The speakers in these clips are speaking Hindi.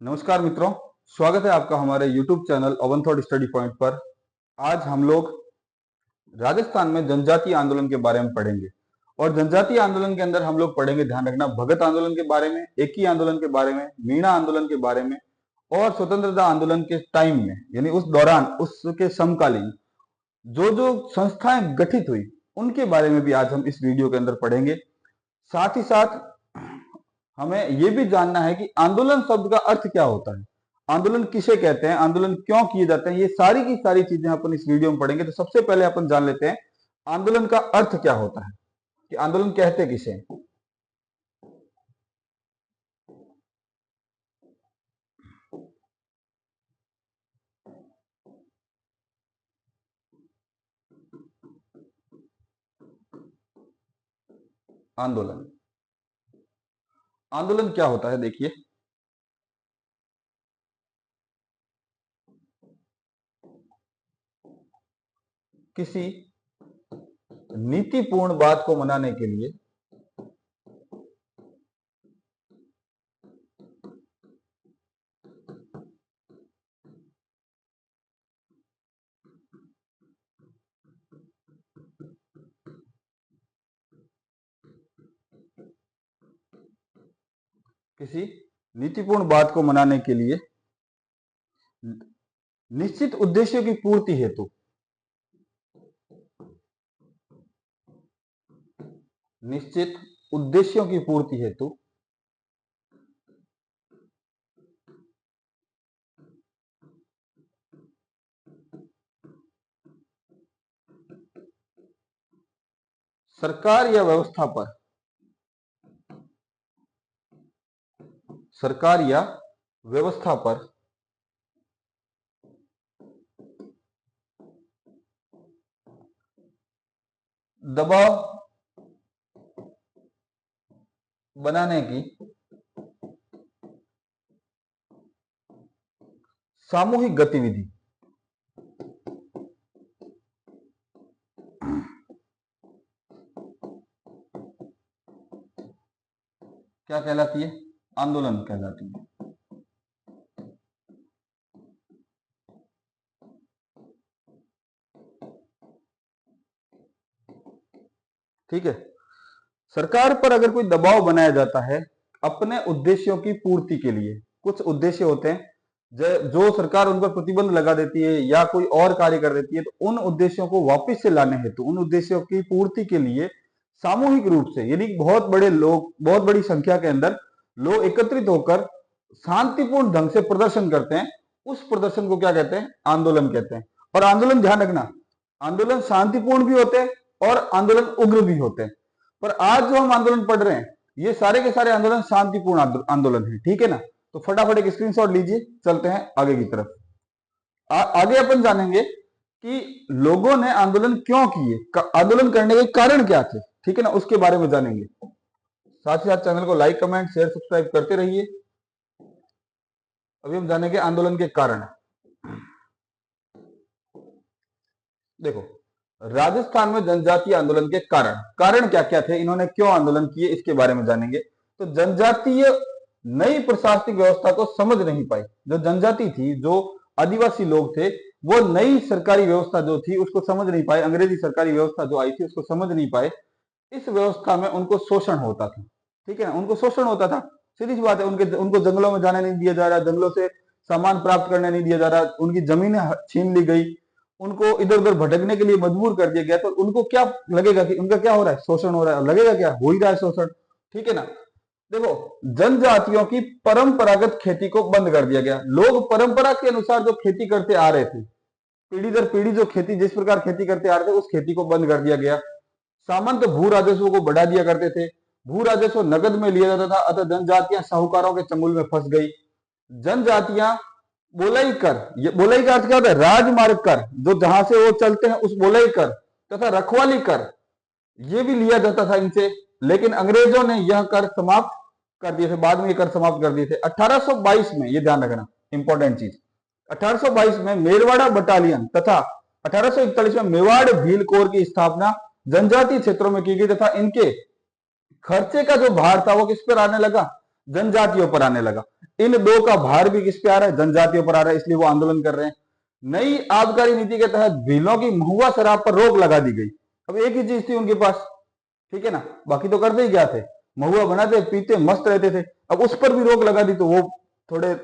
नमस्कार मित्रों, स्वागत है आपका हमारे YouTube channel oven thought study point पर। आज हम लोग राजस्थान में जनजातीय आंदोलन के बारे में पढ़ेंगे और जनजातीय आंदोलन के अंदर हम लोग पढ़ेंगे, ध्यान रखना, भगत आंदोलन के बारे में, एकी आंदोलन के बारे में, मीणा आंदोलन के बारे में और स्वतंत्रता आंदोलन के टाइम में यानी उस दौरान उसके समकालीन जो जो संस्थाएं गठित हुई उनके बारे में भी आज हम इस वीडियो के अंदर पढ़ेंगे। साथ ही साथ हमें यह भी जानना है कि आंदोलन शब्द का अर्थ क्या होता है, आंदोलन किसे कहते हैं, आंदोलन क्यों किए जाते हैं, ये सारी की सारी चीजें अपन इस वीडियो में पढ़ेंगे। तो सबसे पहले अपन जान लेते हैं आंदोलन का अर्थ क्या होता है, कि आंदोलन कहते किसे हैं। आंदोलन आंदोलन क्या होता है, देखिए, किसी नीतिपूर्ण बात को मनाने के लिए किसी नीतिपूर्ण बात को मनाने के लिए निश्चित उद्देश्यों की पूर्ति हेतु निश्चित उद्देश्यों की पूर्ति हेतु सरकार या व्यवस्था पर दबाव बनाने की सामूहिक गतिविधि क्या कहलाती है? आंदोलन कहलाती है। ठीक है, सरकार पर अगर कोई दबाव बनाया जाता है अपने उद्देश्यों की पूर्ति के लिए, कुछ उद्देश्य होते हैं जो सरकार उन पर प्रतिबंध लगा देती है या कोई और कार्य कर देती है, तो उन उद्देश्यों को वापस से लाने हेतु, उन उद्देश्यों की पूर्ति के लिए सामूहिक रूप से, यानी बहुत बड़े लोग, बहुत बड़ी संख्या के अंदर लोग एकत्रित होकर शांतिपूर्ण ढंग से प्रदर्शन करते हैं, उस प्रदर्शन को क्या कहते हैं? आंदोलन कहते हैं। और आंदोलन, ध्यान रखना, आंदोलन शांतिपूर्ण भी होते हैं और आंदोलन उग्र भी होते हैं। पर आज जो हम आंदोलन पढ़ रहे हैं ये सारे के सारे आंदोलन शांतिपूर्ण आंदोलन है। ठीक है ना? तो फटाफट एक स्क्रीनशॉट लीजिए, चलते हैं आगे की तरफ। आगे अपन जानेंगे कि लोगों ने आंदोलन क्यों किए, आंदोलन करने के कारण क्या थे। ठीक है ना? उसके बारे में जानेंगे। साथ ही साथ चैनल को लाइक, कमेंट, शेयर, सब्सक्राइब करते रहिए। अभी हम जानेंगे आंदोलन के कारण। देखो, राजस्थान में जनजातीय आंदोलन के कारण क्या क्या थे, इन्होंने क्यों आंदोलन किए, इसके बारे में जानेंगे। तो जनजातीय नई प्रशासनिक व्यवस्था को समझ नहीं पाई। जो जनजाति थी, जो आदिवासी लोग थे, वो नई सरकारी व्यवस्था जो थी उसको समझ नहीं पाए। अंग्रेजी सरकारी व्यवस्था जो आई थी उसको समझ नहीं पाए। इस व्यवस्था में उनको शोषण होता था। ठीक है ना? उनको शोषण होता था, सीधी सी बात है। उनको जंगलों में जाने नहीं दिया जा रहा, जंगलों से सामान प्राप्त करने नहीं दिया जा रहा, उनकी जमीनें छीन ली गई, उनको इधर उधर भटकने के लिए मजबूर कर दिया गया। तो उनको क्या लगेगा कि उनका क्या हो रहा है? शोषण हो रहा है। लगेगा क्या? हो ही रहा है शोषण। ठीक है ना? देखो, जनजातियों की परंपरागत खेती को बंद कर दिया गया। लोग परंपरा के अनुसार जो खेती करते आ रहे थे, पीढ़ी दर पीढ़ी जो खेती, जिस प्रकार खेती करते आ रहे थे, उस खेती को बंद कर दिया गया। सामंत भू राजस्व को बढ़ा दिया करते थे, भू राजस्व नगद में लिया जाता था, अतः जनजातियां साहूकारों के चंगुल में फंस गई। जनजातियां बोलाई कर, बोलाई का अर्थ क्या होता है? राजमार्ग कर, जो जहां से वो चलते हैं उस बोलाई कर, तथा रखवाली कर, ये भी लिया जाता था इनसे। लेकिन अंग्रेजों ने यह कर समाप्त कर दिए थे, बाद में ये कर समाप्त कर दिए थे 1822 में। ये ध्यान रखना, इंपॉर्टेंट चीज। 1822 में मेरवाड़ा बटालियन तथा 1841 में मेवाड़ भील कोर की स्थापना जनजातीय क्षेत्रों में की गई, तथा इनके खर्चे का जो भार था वो किस पर आने लगा? जनजातियों पर आने लगा। इन दो का भार भी किस पे आ रहा है? जनजातियों पर आ रहा है, इसलिए वो आंदोलन कर रहे हैं। नई आबकारी नीति के तहत भीलों की महुआ शराब पर रोक लगा दी गई। अब एक ही चीज थी उनके पास, ठीक है ना, बाकी तो करते ही क्या थे, महुआ बनाते पीते मस्त रहते थे। अब उस पर भी रोक लगा दी तो वो थोड़े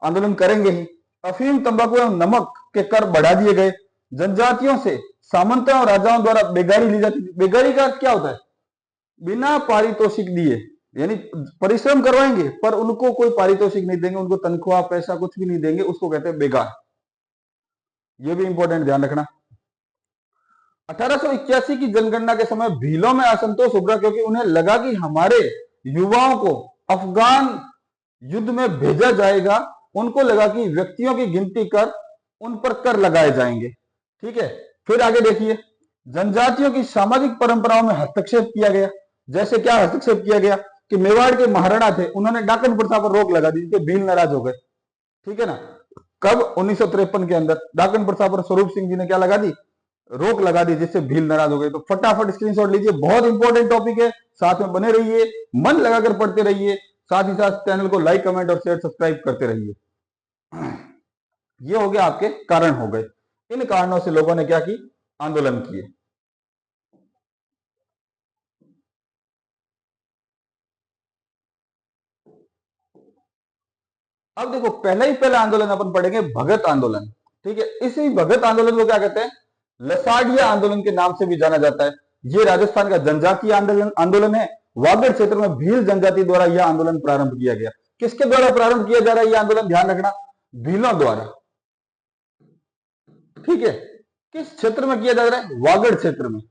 आंदोलन करेंगे ही। अफीम, तंबाकू एवं नमक के कर बढ़ा दिए गए। जनजातियों से सामंतों और राजाओं द्वारा बेगारी ली जाती थी। बेगारी का अर्थ क्या होता है? बिना पारितोषिक दिए, यानी परिश्रम करवाएंगे पर उनको कोई पारितोषिक नहीं देंगे, उनको तनख्वाह पैसा कुछ भी नहीं देंगे, उसको कहते हैं बेगार। ये भी इंपॉर्टेंट ध्यान रखना। 1881 की जनगणना के समय भीलों में असंतोष उभरा क्योंकि उन्हें लगा कि हमारे युवाओं को अफगान युद्ध में भेजा जाएगा। उनको लगा कि व्यक्तियों की गिनती कर उन पर कर लगाए जाएंगे, ठीक है। फिर आगे देखिए, जनजातियों की सामाजिक परंपराओं में हस्तक्षेप किया गया। जैसे क्या हस्तक्षेप किया गया कि मेवाड़ के महाराणा थे, उन्होंने डाकन प्रथा पर रोक लगा दी, भील नाराज हो गए, ठीक है ना। कब? 1953 के अंदर डाकन प्रथा पर स्वरूप सिंह जी ने क्या लगा दी? रोक लगा दी, जिससे भील नाराज हो गए। तो फटाफट स्क्रीनशॉट लीजिए, बहुत इंपॉर्टेंट टॉपिक है, साथ में बने रहिए, मन लगाकर पढ़ते रहिए, साथ ही साथ चैनल को लाइक कमेंट और शेयर सब्सक्राइब करते रहिए। ये हो गया, आपके कारण हो गए। इन कारणों से लोगों ने क्या की? आंदोलन किए। अब देखो, पहला आंदोलन अपन पढ़ेंगे भगत आंदोलन, ठीक है। इसी भगत आंदोलन को क्या कहते हैं? लसाड़िया आंदोलन के नाम से भी जाना जाता है। ये राजस्थान का जनजातीय आंदोलन है। वागड़ क्षेत्र में भील जनजाति द्वारा यह आंदोलन प्रारंभ किया गया। किसके द्वारा प्रारंभ किया जा रहा है यह आंदोलन? ध्यान रखना, भीलों द्वारा, ठीक है। किस क्षेत्र में किया जा रहा है? वागड़ क्षेत्र में।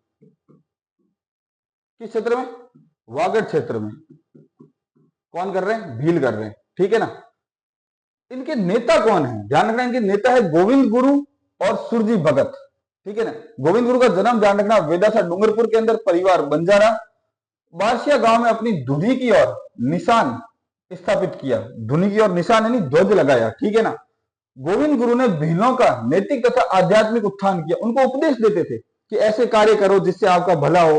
किस क्षेत्र में? वागड़ क्षेत्र में। कौन कर रहे हैं? भील कर रहे हैं, ठीक है ना। इनके नेता कौन है? ध्यान रखना, इनके नेता है गोविंद गुरु और सुरजी भगत, ठीक है ना। गोविंद गुरु का जन्म ध्यान रखना वेदासा डूंगरपुर के अंदर, परिवार बंजारा, बारसिया गांव में अपनी धुनी की और निशान स्थापित किया। धुनी की और निशान यानी ध्वज लगाया, ठीक है ना। गोविंद गुरु ने भीलों का नैतिक तथा आध्यात्मिक उत्थान किया। उनको उपदेश देते थे कि ऐसे कार्य करो जिससे आपका भला हो,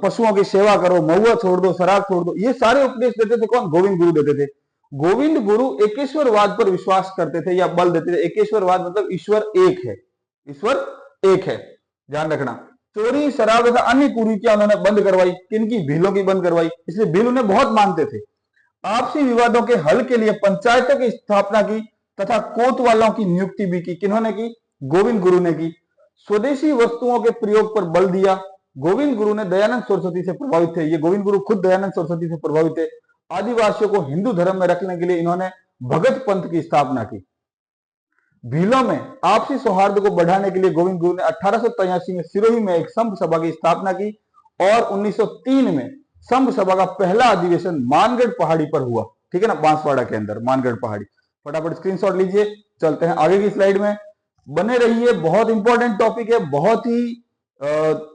पशुओं की सेवा करो, महुआ छोड़ दो, शराब छोड़ दो। ये सारे उपदेश देते थे कौन? गोविंद गुरु देते थे। गोविंद गुरु एकेश्वरवाद पर विश्वास करते थे या बल देते थे। एकेश्वरवाद मतलब ईश्वर एक है, ईश्वर एक है, ध्यान रखना। चोरी, शराब तथा अन्य कुरीतियां उन्होंने बंद करवाई। किनकी? भीलों की बंद करवाई, इसलिए भील उन्हें बहुत मानते थे। आपसी विवादों के हल के लिए पंचायतों की स्थापना की तथा कोतवालों की नियुक्ति भी की। किन्होंने की? गोविंद गुरु ने की। स्वदेशी वस्तुओं के प्रयोग पर बल दिया। गोविंद गुरु ने दयानंद सरस्वती से प्रभावित थे। ये गोविंद गुरु खुद दयानंद सरस्वती से प्रभावित थे। आदिवासियों को हिंदू धर्म में रखने के लिए इन्होंने भगत पंथ की स्थापना की। भीलों में आपसी सौहार्द को बढ़ाने के लिए गोविंद गुरु ने 1883 में सिरोही में एक संघ सभा की स्थापना की और 1903 में संघ सभा का पहला अधिवेशन मानगढ़ पहाड़ी पर हुआ, ठीक है ना, बांसवाड़ा के अंदर मानगढ़ पहाड़ी। फटाफट स्क्रीनशॉट लीजिए, चलते हैं आगे की स्लाइड में, बने रहिए। बहुत इंपॉर्टेंट टॉपिक है, बहुत ही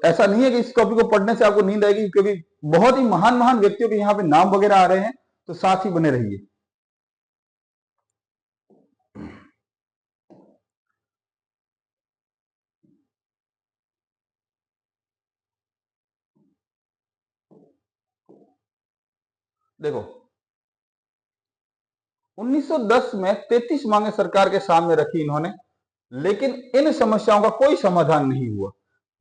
ऐसा नहीं है कि इस टॉपिक को पढ़ने से आपको नींद आएगी, क्योंकि बहुत ही महान महान व्यक्तियों के यहाँ पे नाम वगैरह आ रहे हैं, तो साथ ही बने रहिए। देखो, 1910 में 33 मांगे सरकार के सामने रखी इन्होंने, लेकिन इन समस्याओं का कोई समाधान नहीं हुआ।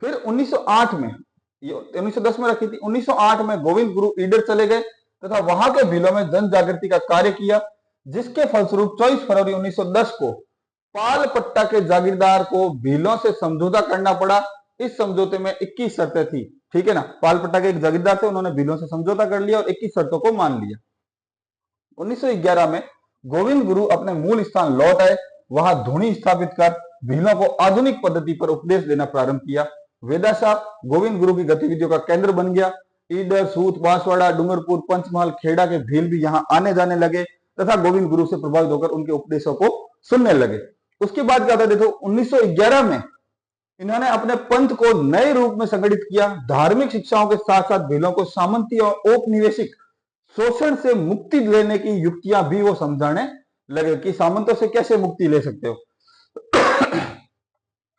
फिर 1908 में, ये 1910 में रखी थी, 1908 में गोविंद गुरु ईडर चले गए तथा वहां के भीलों में जन जागृति का कार्य किया, जिसके फलस्वरूप 24 फरवरी 1910 को पाल पट्टा के जागीरदार को भीलों से समझौता करना पड़ा। इस समझौते में 21 शर्तें थी, ठीक है ना। पाल पट्टा के एक जागीरदार थे, उन्होंने भीलों से समझौता कर लिया और 21 शर्तों को मान लिया। 1911 में गोविंद गुरु अपने मूल स्थान लौट आए, वहां धुनी स्थापित कर भीलों को आधुनिक पद्धति पर उपदेश देना प्रारंभ किया। वेदासा गोविंद गुरु की गतिविधियों का केंद्र बन गया। ईडर, सूत, बांसवाड़ा, डूंगरपुर, पंचमहल, खेड़ा के भील भी यहाँ आने जाने लगे तथा गोविंद गुरु से प्रभावित होकर उनके उपदेशों को सुनने लगे। उसके बाद क्या था? देखो, 1911 में इन्होंने अपने पंथ को नए रूप में संगठित किया। धार्मिक शिक्षाओं के साथ साथ भीलों को सामंती और औपनिवेशिक शोषण से मुक्ति लेने की युक्तियां भी वो समझाने लगे कि सामंतों से कैसे मुक्ति ले सकते हो।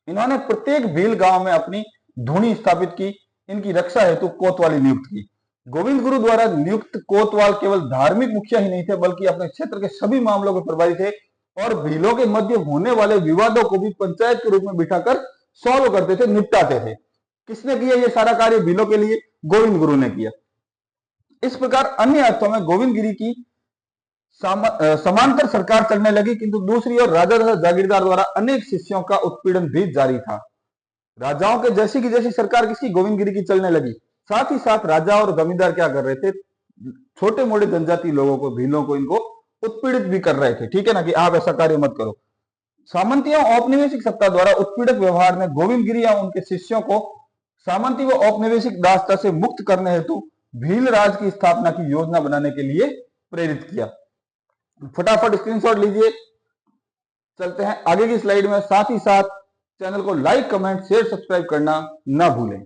इन्होंने प्रत्येक भील गांव में अपनी धुनी स्थापित की। इनकी रक्षा हेतु कोतवाली नियुक्त की। गोविंद गुरु द्वारा नियुक्त कोतवाल केवल धार्मिक मुखिया ही नहीं थे, बल्कि अपने क्षेत्र के सभी मामलों के प्रभारी थे और भीलों के मध्य होने वाले विवादों को भी पंचायत के रूप में बिठाकर सॉल्व करते थे, निपटाते थे। किसने किया ये सारा कार्य भीलों के लिए? गोविंद गुरु ने किया। इस प्रकार अन्य अर्थों में गोविंद गिरी की समांतर सरकार चलने लगी, किंतु दूसरी ओर राजा तथा जागीरदार द्वारा अनेक शिष्यों का उत्पीड़न भी जारी था। राजाओं के जैसी की जैसी सरकार किसकी? गोविंद गिरी की चलने लगी। साथ ही साथ राजा और जमींदार क्या कर रहे थे? छोटे मोटे जनजाति लोगों को, भीलों को, इनको उत्पीड़ित भी कर रहे थे। ठीक है ना, कि आप ऐसा कार्य मत करो। सामंती और औपनिवेशिक सत्ता द्वारा उत्पीड़क व्यवहार ने गोविंद गिरी या उनके शिष्यों को सामंती व औपनिवेशिक दासता से मुक्त करने हेतु भील राज की स्थापना की योजना बनाने के लिए प्रेरित किया। फटाफट स्क्रीनशॉट लीजिए, चलते हैं आगे की स्लाइड में। साथ ही साथ चैनल को लाइक, कमेंट, शेयर, सब्सक्राइब करना ना भूलें।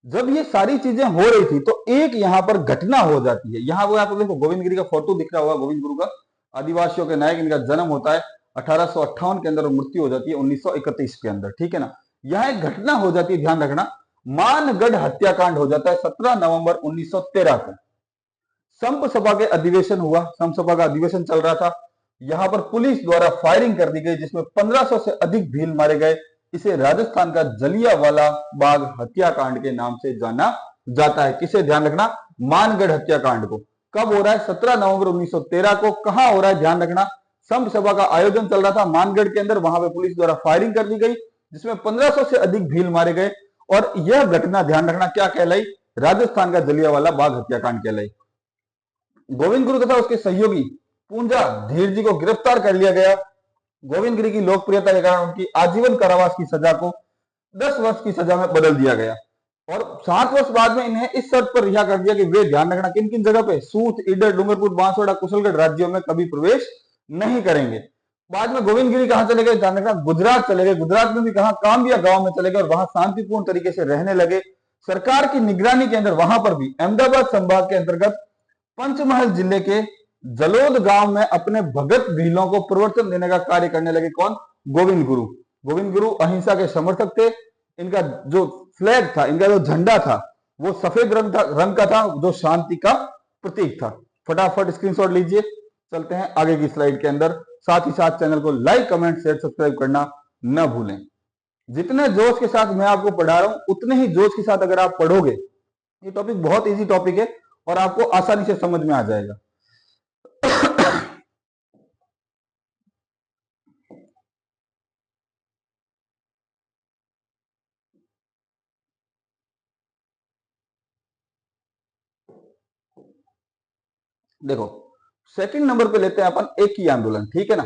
जब ये सारी चीजें हो रही थी तो एक यहां पर घटना हो जाती है। यहां वो आपको देखो गोविंद गिरी का फोटो दिख रहा होगा, गोविंद गुरु का, आदिवासियों के नायक। इनका जन्म होता है 1858 के अंदर और मृत्यु हो जाती है 1931 के अंदर। ठीक है ना, यहां एक घटना हो जाती है, ध्यान रखना, मानगढ़ हत्याकांड हो जाता है 17 नवंबर 1913 को। संप सभा के अधिवेशन हुआ, संप सभा का अधिवेशन चल रहा था। यहां पर पुलिस द्वारा फायरिंग कर दी गई, जिसमें 1500 से अधिक भील मारे गए। इसे राजस्थान का जलियांवाला बाग हत्याकांड के नाम से जाना जाता है। किसे? ध्यान रखना, मानगढ़ हत्याकांड को। कब हो रहा है? 17 नवंबर 1913 को। कहां हो रहा है? ध्यान रखना, संप सभा का आयोजन चल रहा था मानगढ़ के अंदर। वहां पे पुलिस द्वारा फायरिंग कर दी गई, जिसमें 1500 से अधिक भील मारे गए। और यह घटना, ध्यान रखना, क्या कहलाई? राजस्थान का जलियांवाला बाग हत्याकांड कहलाई। गोविंद गुरु तथा उसके सहयोगी पूंजा धीर जी को गिरफ्तार कर लिया गया। गोविंद गिरी की लोकप्रियता के कारण उनकी आजीवन कारावास की सजा को 10 वर्ष की सजा में बदल दिया गया और 7 वर्ष बाद में इन्हें इस शर्त पर रिहा कर दिया कि वे, ध्यान रखना, किन किन जगह पे? सूत, ईडर, डूंगरपुर, बांसवाड़ा, कुशलगढ़ राज्यों में कभी प्रवेश नहीं करेंगे। बाद में गोविंद गिरी कहां चले गए? ध्यान रखना, गुजरात चले गए। गुजरात में भी कहा? काम्बिया गांव में चले गए और वहां शांतिपूर्ण तरीके से रहने लगे। सरकार की निगरानी के अंदर वहां पर भी अहमदाबाद संभाग के अंतर्गत पंचमहल जिले के जलोद गांव में अपने भगत भीलों को प्रवर्तन देने का कार्य करने लगे। कौन? गोविंद गुरु। गोविंद गुरु अहिंसा के समर्थक थे। इनका जो फ्लैग था, इनका जो झंडा था, वो सफेद रंग का था, जो शांति का प्रतीक था। फटाफट स्क्रीनशॉट लीजिए, चलते हैं आगे की स्लाइड के अंदर। साथ ही साथ चैनल को लाइक, कमेंट, शेयर, सब्सक्राइब करना न भूलें। जितने जोश के साथ मैं आपको पढ़ा रहा हूं, उतने ही जोश के साथ अगर आप पढ़ोगे, ये टॉपिक बहुत इजी टॉपिक है और आपको आसानी से समझ में आ जाएगा। देखो, सेकंड नंबर पे लेते हैं अपन एक ही आंदोलन। ठीक है ना,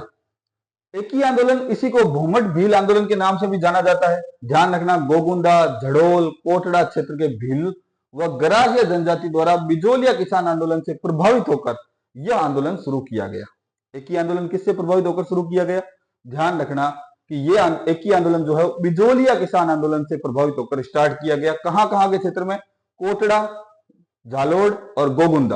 एक ही आंदोलन, इसी को भूमट भील आंदोलन के नाम से भी जाना जाता है। ध्यान रखना, गोगुंदा, झड़ोल, कोटड़ा क्षेत्र के भील व गरासिया जनजाति द्वारा बिजोलिया किसान आंदोलन से प्रभावित होकर यह आंदोलन शुरू किया गया। एक ही आंदोलन किससे प्रभावित होकर शुरू किया गया? ध्यान रखना कि ये एक ही आंदोलन जो है बिजोलिया किसान आंदोलन से प्रभावित होकर स्टार्ट किया गया। कहां कहां के क्षेत्र में? कोटड़ा, झालोड़ और गोगुंदा।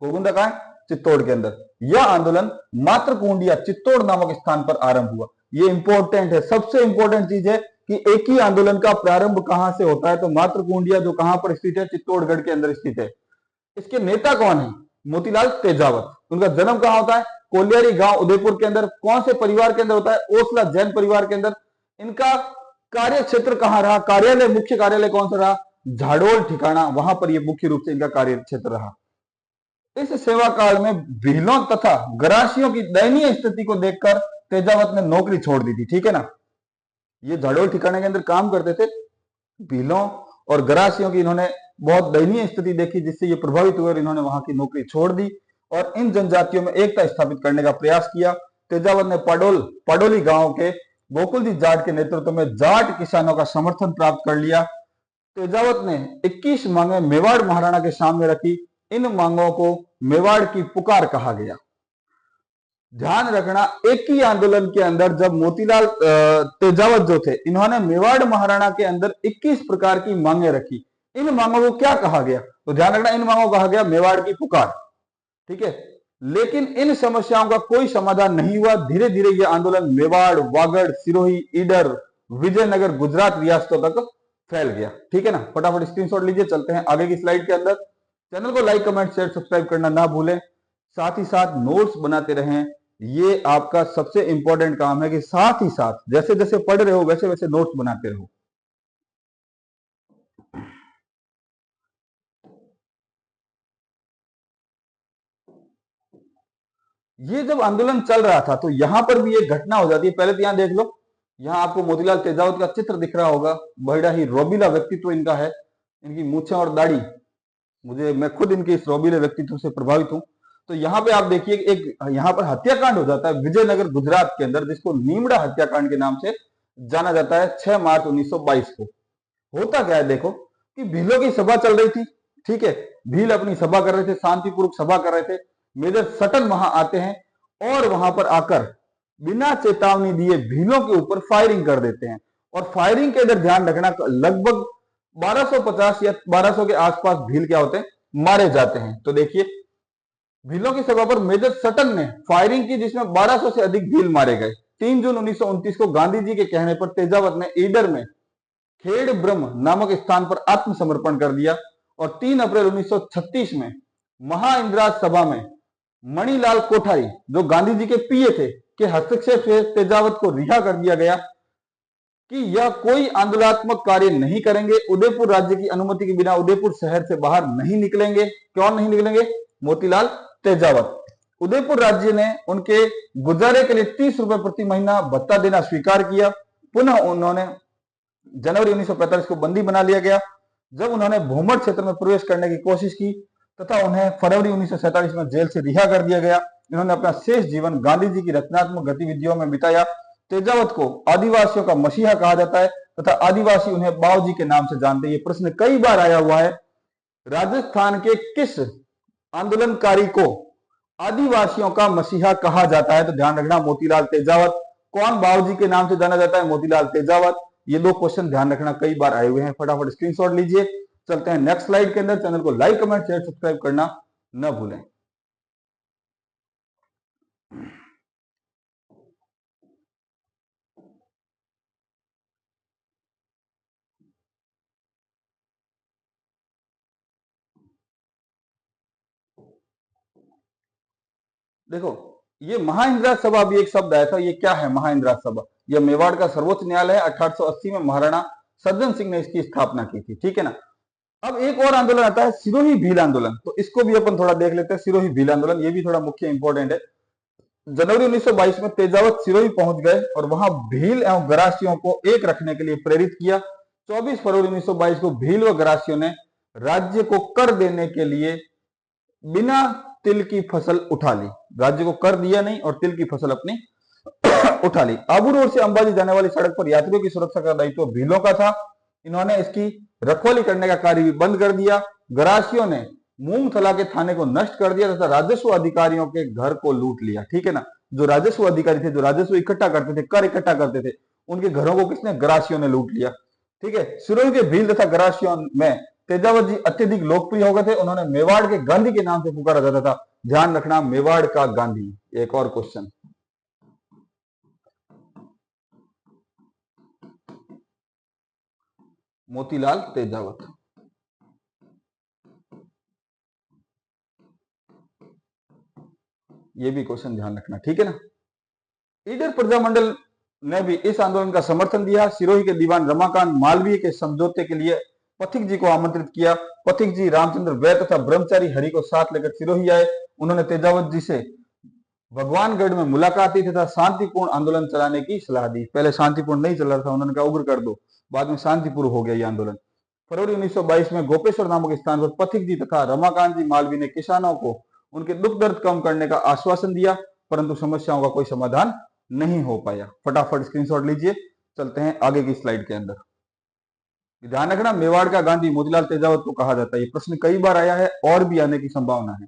गोगुंदा कहां है? चित्तौड़ के अंदर। यह आंदोलन मातृकुंडिया चित्तौड़ नामक स्थान पर आरंभ हुआ। ये इंपॉर्टेंट है, सबसे इंपॉर्टेंट चीज है कि एक ही आंदोलन का प्रारंभ कहां से होता है, तो मातृकुंडिया, जो कहां पर स्थित है? चित्तौड़गढ़ के अंदर स्थित है। इसके नेता कौन है? मोतीलाल तेजावत। उनका जन्म कहां होता है? कोलियारी गांव उदयपुर के अंदर। कौन से परिवार के अंदर होता है? ओसला जैन परिवार के अंदर। इनका कार्य क्षेत्र कहां रहा? कार्यालय, मुख्य कार्यालय कौन सा रहा? झाड़ोल ठिकाना, वहां पर यह मुख्य रूप से इनका कार्य क्षेत्र रहा। इस सेवा काल में भीलों तथा गरासियों की दयनीय स्थिति को देखकर तेजावत ने नौकरी छोड़ दी थी। ठीक है ना, ये झाड़ोल ठिकाने के अंदर काम करते थे। भीलों और गरासियों की इन्होंने बहुत दयनीय स्थिति देखी, जिससे ये प्रभावित हुए और इन्होंने वहां की नौकरी छोड़ दी और इन जनजातियों में एकता स्थापित करने का प्रयास किया। तेजावत ने पाडोली गांव के गोकुल जी जाट के नेतृत्व में जाट किसानों का समर्थन प्राप्त कर लिया। तेजावत ने 21 मांगे मेवाड़ महाराणा के सामने रखी। इन मांगों को मेवाड़ की पुकार कहा गया। ध्यान रखना, एक ही आंदोलन के अंदर जब मोतीलाल तेजावत जो थे, इन्होंने मेवाड़ महाराणा के अंदर 21 प्रकार की मांगे रखी। इन मांगों को क्या कहा गया? तो ध्यान रखना, इन मांगों को कहा गया मेवाड़ की पुकार। ठीक है, लेकिन इन समस्याओं का कोई समाधान नहीं हुआ। धीरे धीरे यह आंदोलन मेवाड़, वागड़, सिरोही, ईडर विजयनगर गुजरात रियासतों तक फैल गया। ठीक है ना, फटाफट स्क्रीनशॉट लीजिए, चलते हैं आगे की स्लाइड के अंदर। चैनल को लाइक कमेंट शेयर सब्सक्राइब करना ना भूलें, साथ ही साथ नोट्स बनाते रहें। ये आपका सबसे इंपॉर्टेंट काम है कि साथ ही साथ जैसे जैसे पढ़ रहे हो वैसे वैसे नोट्स बनाते रहो। ये जब आंदोलन चल रहा था तो यहां पर भी एक घटना हो जाती है। पहले तो यहां देख लो, यहां आपको मोतीलाल तेजावत का चित्र दिख रहा होगा। बड़ा ही रोबीला व्यक्तित्व इनका है, इनकी मूछें और दाढ़ी, मैं खुद इनके इस रोबीले व्यक्तित्व से प्रभावित हूं। तो यहाँ पे आप देखिए एक यहाँ पर हत्याकांड हो जाता है विजयनगर गुजरात के अंदर, जिसको नीमड़ा हत्याकांड के नाम से जाना जाता है 6 मार्च 1922 को। होता क्या है देखो कि भीलों की सभा चल रही थी। ठीक है, भील अपनी सभा कर रहे थे, शांतिपूर्वक सभा कर रहे थे। मेजर सटन वहां आते हैं और वहां पर आकर बिना चेतावनी दिए भीलों के ऊपर फायरिंग कर देते हैं। और फायरिंग के अंदर ध्यान रखना, लगभग 1250 या 1200 के आसपास भील क्या होते हैं, मारे जाते हैं। तो देखिए भीलों की सभा पर मेजर सटन ने फायरिंग की, जिसमें 1200 से अधिक भील मारे गए। 3 जून 1929 को गांधी जी के कहने पर तेजावत ने ईडर में खेड़ ब्रह्म नामक स्थान पर आत्मसमर्पण कर दिया। और 3 अप्रैल 1936 में महाइंद्राज सभा में मणिलाल कोठारी, जो गांधी जी के पीए थे, के हस्तक्षेप से तेजावत को रिहा कर दिया गया कि यह कोई आंदोलनात्मक कार्य नहीं करेंगे, उदयपुर राज्य की अनुमति के बिना उदयपुर शहर से बाहर नहीं निकलेंगे। कौन नहीं निकलेंगे? मोतीलाल तेजावत। उदयपुर राज्य ने उनके गुजारे के लिए 30 रुपए प्रति महीना भत्ता देना स्वीकार किया। पुनः उन्होंने जनवरी 1945 को बंदी बना लिया गया, जब उन्होंने भूमर क्षेत्र में प्रवेश करने की कोशिश की, तथा उन्हें फरवरी 1947 में जेल से रिहा कर दिया गया। इन्होंने अपना शेष जीवन गांधी जी की रचनात्मक गतिविधियों में बिताया। तेजावत को आदिवासियों का मसीहा कहा जाता है तथा आदिवासी उन्हें बाबूजी के नाम से जानते हैं। ये प्रश्न कई बार आया हुआ है, राजस्थान के किस आंदोलनकारी को आदिवासियों का मसीहा कहा जाता है? तो ध्यान रखना, मोतीलाल तेजावत। कौन बाबूजी के नाम से जाना जाता है? मोतीलाल तेजावत। ये 2 क्वेश्चन ध्यान रखना, कई बार आए हुए हैं। फटाफट स्क्रीनशॉट लीजिए, चलते हैं नेक्स्ट स्लाइड के अंदर। चैनल को लाइक कमेंट शेयर सब्सक्राइब करना न भूलें। देखो, ये महाइंदिरा सभा भी एक शब्द आया था। ये क्या है महाइंदिरा सभा? यह मेवाड़ का सर्वोच्च न्यायालय है। 1880 में महाराणा सज्जन सिंह ने इसकी स्थापना की थी। ठीक है ना। अब एक और आंदोलन आता है, सिरोही भील आंदोलन। तो इसको भी अपन थोड़ा देख लेते हैं। सिरोही भील आंदोलन, ये भी थोड़ा मुख्य इंपॉर्टेंट है। जनवरी 1922 में तेजावत सिरोही पहुंच गए और वहां भील एवं गरासियों को एक रखने के लिए प्रेरित किया। 24 फरवरी 1922 को भील व गरासियों ने राज्य को कर देने के लिए बिना तिल की फसल उठा ली। राज्य को कर दिया नहीं और तिल की फसल अपनी उठा ली। आबू रोड से अंबाजी जाने वाली सड़क पर यात्रियों की सुरक्षा का दायित्व भीलों का था। इन्होंने इसकी रखवाली करने का कार्य भी बंद कर दिया। गरासियों ने मूंगथला के थाने को नष्ट कर दिया तथा राजस्व अधिकारियों के घर को लूट लिया। ठीक है ना। जो राजस्व अधिकारी थे, जो राजस्व इकट्ठा करते थे, कर इकट्ठा करते थे, उनके घरों को किसने? गरासियों ने लूट लिया। ठीक है। सिरोही के भील तथा गरासियों में तेजावत जी अत्यधिक लोकप्रिय हो गए थे। उन्होंने मेवाड़ के गांधी के नाम से पुकारा जाता था। ध्यान रखना, मेवाड़ का गांधी। एक और क्वेश्चन, मोतीलाल तेजावत। ये भी क्वेश्चन ध्यान रखना। ठीक है ना। ईडर प्रजामंडल ने भी इस आंदोलन का समर्थन दिया। सिरोही के दीवान रमाकांत मालवीय के समझौते के लिए पथिक जी को आमंत्रित किया। पथिक जी रामचंद्र वैद तथा ब्रह्मचारी हरि को साथ लेकर सिरोही आए। उन्होंने तेजावत जी से भगवानगढ़ में मुलाकात की तथा शांतिपूर्ण आंदोलन चलाने की सलाह दी। पहले शांतिपूर्ण नहीं चल रहा था, उन्होंने कहा उग्र कर दो, बाद में शांतिपूर्ण हो गया ये आंदोलन। फरवरी 1922 में गोपेश्वर नामक स्थान पर पथिक जी तथा रमाकांत जी मालवी ने किसानों को उनके दुख दर्द कम करने का आश्वासन दिया, परंतु समस्याओं का कोई समाधान नहीं हो पाया। फटाफट स्क्रीनशॉट लीजिए, चलते हैं आगे की स्लाइड के अंदर। ध्यान रखना, मेवाड़ का गांधी मोतीलाल तेजावत को कहा जाता है। ये प्रश्न कई बार आया है और भी आने की संभावना है।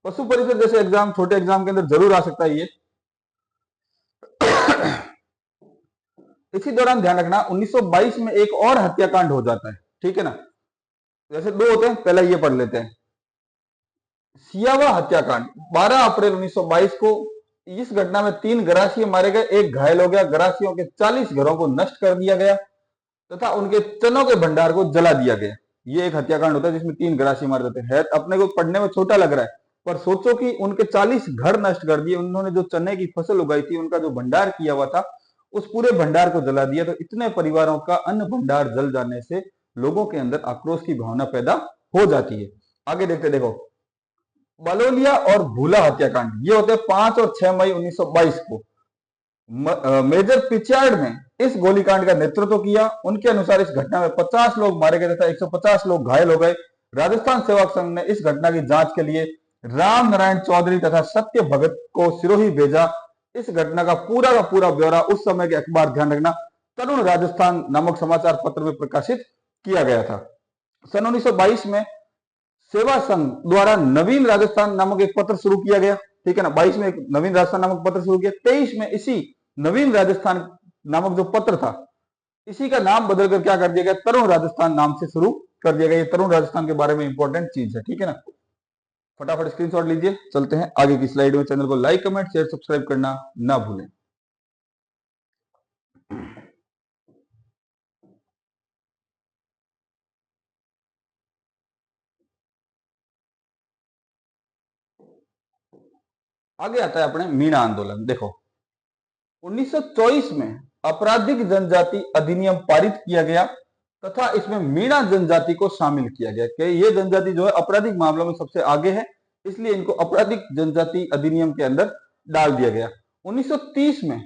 पशु परिषद जैसे एग्जाम, छोटे एग्जाम के अंदर जरूर आ सकता है ये। इसी दौरान ध्यान रखना, 1922 में एक और हत्याकांड हो जाता है। ठीक है ना। जैसे 2 होते हैं, पहले ये पढ़ लेते हैं। सियावा हत्याकांड 12 अप्रैल 1922 को इस घटना में 3 गरासिये मारे गए, 1 घायल हो गया। गरासियों के 40 घरों को नष्ट कर दिया गया तथा उनके चनों के भंडार को जला दिया गया। ये एक हत्याकांड होता है जिसमें 3 गरासी मार देते हैं। अपने को पढ़ने में छोटा लग रहा है, पर सोचो कि उनके 40 घर नष्ट कर दिए। उन्होंने जो चने की फसल उगाई थी, उनका जो भंडार किया हुआ था, उस पूरे भंडार को जला दिया। तो इतने परिवारों का अन्न भंडार जल जाने से लोगों के अंदर आक्रोश की भावना पैदा हो जाती है। आगे देखते, देखो बलोलिया और भूला हत्याकांड, ये होते हैं 5 और 6 मई 1922 को। मेजर पिचार्ड ने इस गोलीकांड का नेतृत्व किया। उनके अनुसार इस घटना में 50 लोग मारे गए तथा 150 लोग घायल हो गए। राजस्थान सेवक संघ ने इस घटना की जांच के लिए राम नारायण चौधरी तथा सत्य भगत को सिरोही भेजा। इस घटना का पूरा ब्यौरा उस समय के अखबार, ध्यान रखना, तरुण राजस्थान नामक समाचार पत्र में प्रकाशित किया गया था। सन 1922 में सेवा संघ द्वारा नवीन राजस्थान नामक एक पत्र शुरू किया गया। ठीक है ना, 22 में एक नवीन राजस्थान नामक पत्र शुरू किया। 23 में इसी नवीन राजस्थान नामक जो पत्र था, इसी का नाम बदलकर क्या कर दिया गया, तरुण राजस्थान नाम से शुरू कर दिया गया। ये तरुण राजस्थान के बारे में इंपॉर्टेंट चीज है। ठीक है ना, फटाफट स्क्रीनशॉट लीजिए। चलते हैं आगे की स्लाइड में। चैनल को लाइक, कमेंट, शेयर, सब्सक्राइब करना ना भूलें। आगे आता है अपने मीणा आंदोलन। देखो 1924 में आपराधिक जनजाति अधिनियम पारित किया गया तथा इसमें मीणा जनजाति को शामिल किया गया कि ये जनजाति जो है आपराधिक मामलों में सबसे आगे है, इसलिए इनको आपराधिक जनजाति अधिनियम के अंदर डाल दिया गया। 1930 में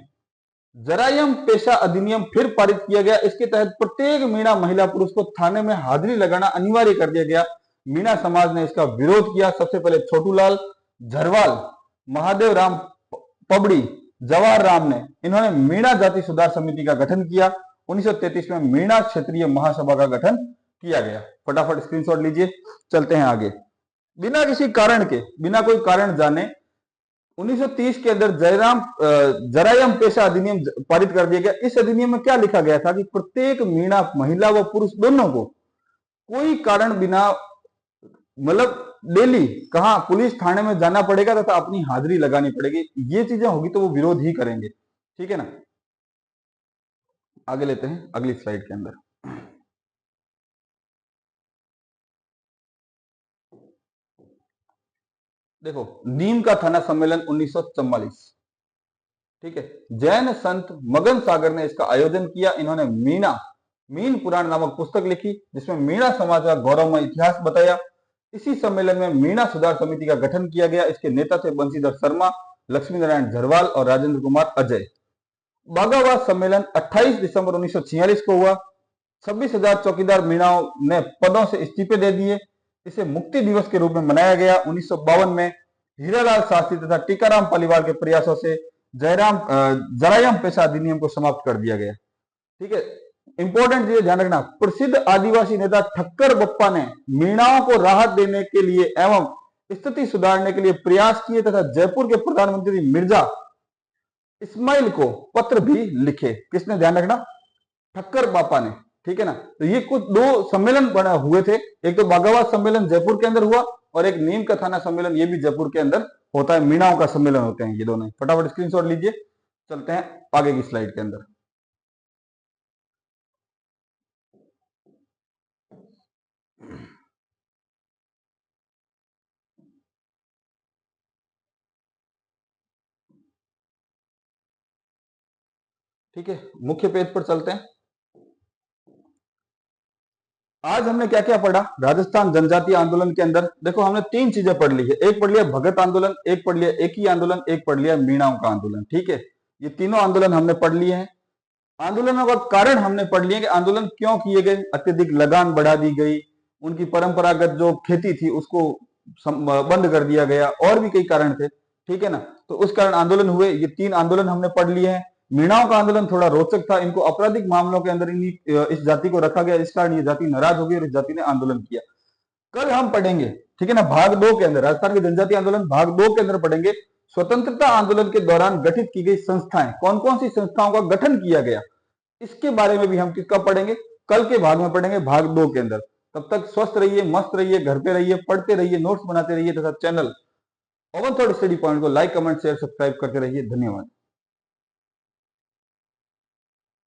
जरायम पेशा अधिनियम फिर पारित किया गया। इसके तहत प्रत्येक मीणा महिला पुरुष को थाने में हाजिरी लगाना अनिवार्य कर दिया गया। मीणा समाज ने इसका विरोध किया। सबसे पहले छोटूलाल झरवाल, महादेव राम पबड़ी, जवाहर राम ने, इन्होंने मीणा जाति सुधार समिति का गठन किया। 1933 में मीणा क्षेत्रीय महासभा का गठन किया गया। फटाफट स्क्रीनशॉट लीजिए। चलते हैं आगे। बिना किसी कारण के, बिना कोई कारण जाने 1930 के अंदर जरायम पेशा अधिनियम पारित कर दिया गया। इस अधिनियम में क्या लिखा गया था कि प्रत्येक मीणा महिला व पुरुष दोनों को कोई कारण बिना, मतलब डेली कहा पुलिस थाने में जाना पड़ेगा तथा अपनी हाजिरी लगानी पड़ेगी। ये चीजें होगी तो वो विरोध ही करेंगे। ठीक है ना, आगे लेते हैं अगली स्लाइड के अंदर। देखो नीम का थाना सम्मेलन 1944। ठीक है, जैन संत मगन सागर ने इसका आयोजन किया। इन्होंने मीन पुराण नामक पुस्तक लिखी जिसमें मीणा समाज का गौरवमय इतिहास बताया। इसी सम्मेलन में मीणा सुधार समिति का गठन किया गया। इसके नेता थे बंशीधर शर्मा, लक्ष्मी नारायण झरवाल और राजेंद्र कुमार अजय। बागावाद सम्मेलन 28 दिसंबर 1946 को हुआ। 26,000 चौकीदार मीणाओं ने पदों से इस्तीफे दे दिए। इसे मुक्ति दिवस के रूप में मनाया गया। 1952 में हीरालाल शास्त्री तथा टीकाराम पालीवाल के प्रयासों से जरायम पेशा अधिनियम को समाप्त कर दिया गया। ठीक है, इंपॉर्टेंट चीज ध्यान रखना, प्रसिद्ध आदिवासी नेता ठक्कर बप्पा ने मीणाओं को राहत देने के लिए एवं स्थिति सुधारने के लिए प्रयास किए तथा जयपुर के प्रधानमंत्री मिर्जा इस्माइल को पत्र भी लिखे। किसने, ध्यान रखना, ठक्कर बापा ने। ठीक है ना, तो ये कुछ 2 सम्मेलन बना हुए थे। एक तो बागावाद सम्मेलन जयपुर के अंदर हुआ और एक नीम का थाना सम्मेलन, ये भी जयपुर के अंदर होता है। मीणाओं का सम्मेलन होते हैं ये दोनों। फटाफट स्क्रीनशॉट लीजिए। चलते हैं आगे की स्लाइड के अंदर। ठीक है, मुख्य पेज पर चलते हैं। आज हमने क्या क्या पढ़ा राजस्थान जनजातीय आंदोलन के अंदर। देखो हमने 3 चीजें पढ़ ली है। एक पढ़ लिया भगत आंदोलन, एक पढ़ लिया एकी आंदोलन, एक पढ़ लिया मीणाओं का आंदोलन। ठीक है, ये तीनों आंदोलन हमने पढ़ लिए हैं। आंदोलनों का कारण हमने पढ़ लिया कि आंदोलन क्यों किए गए। अत्यधिक लगान बढ़ा दी गई, उनकी परंपरागत जो खेती थी उसको बंद कर दिया गया, और भी कई कारण थे। ठीक है ना, तो उस कारण आंदोलन हुए। ये 3 आंदोलन हमने पढ़ लिए हैं। मीणाओं का आंदोलन थोड़ा रोचक था। इनको आपराधिक मामलों के अंदर इस जाति को रखा गया, इस कारण ये जाति नाराज हो गई और इस जाति ने आंदोलन किया। कल हम पढ़ेंगे, ठीक है ना, भाग 2 के अंदर, राजस्थान के जनजाति आंदोलन भाग 2 के अंदर पढ़ेंगे स्वतंत्रता आंदोलन के दौरान गठित की गई संस्थाएं, कौन कौन सी संस्थाओं का गठन किया गया, इसके बारे में भी हम किसका पढ़ेंगे, कल के भाग में पढ़ेंगे, भाग 2 के अंदर। तब तक स्वस्थ रहिए, मस्त रहिए, घर पे रहिए, पढ़ते रहिए, नोट्स बनाते रहिए तथा channel oven thought study point को लाइक, कमेंट, शेयर, सब्सक्राइब करते रहिए। धन्यवाद।